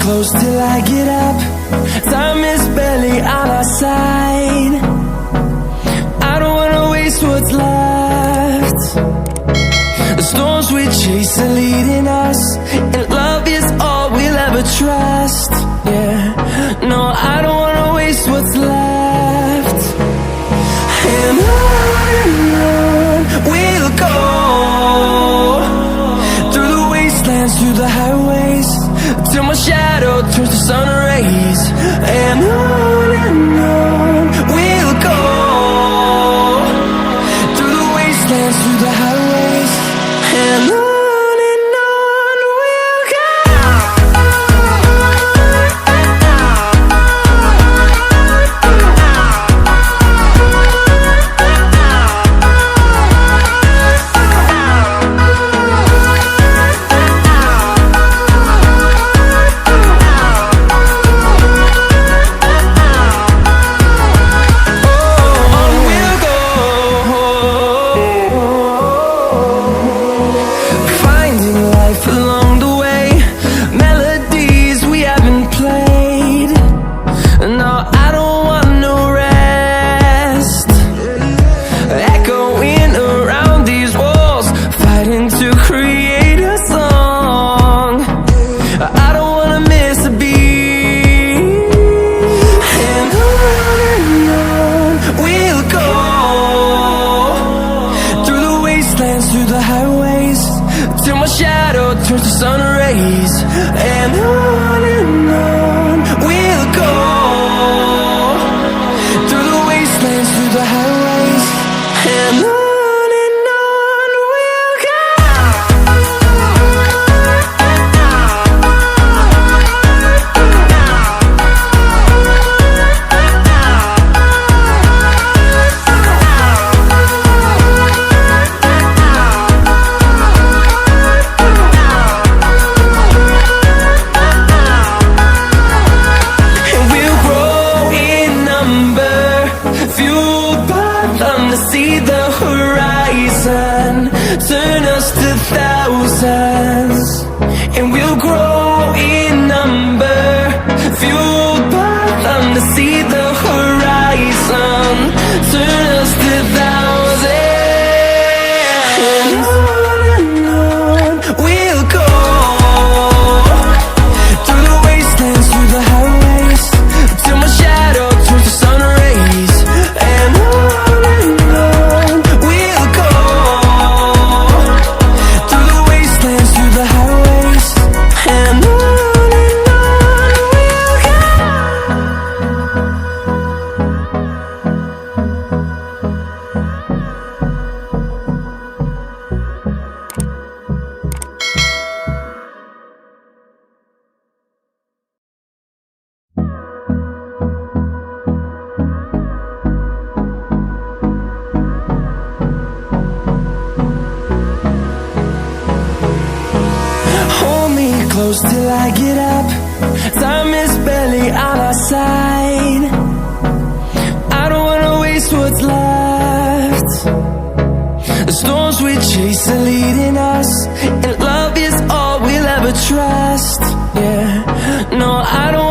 close till I get up. Time is barely on our side. I don't wanna waste what's left. The storms we chase are leading us, and love is all we'll ever trust. Yeah, no, I don't wanna waste what's left. And on we'll go, through the wastelands, through the highways, till my shadow turns to sun rays. And on we'll go, through the wastelands, through the highways, and on we'll go. Through the highways, till my shadow turns to sun rays. And on we'll go, through the wastelands, through the highways, and on we'll go. See the horizon turn us to thousands, and we'll grow in number, fueled by them. To see the horizon turn us to thousands, and on we'll go, through the wastelands, through the highways, till my shadow turns to sun rays. And close till I get up. Time is barely on our side. I don't wanna waste what's left. The storms we chase are leading us, and love is all we'll ever trust. Yeah, no, I don't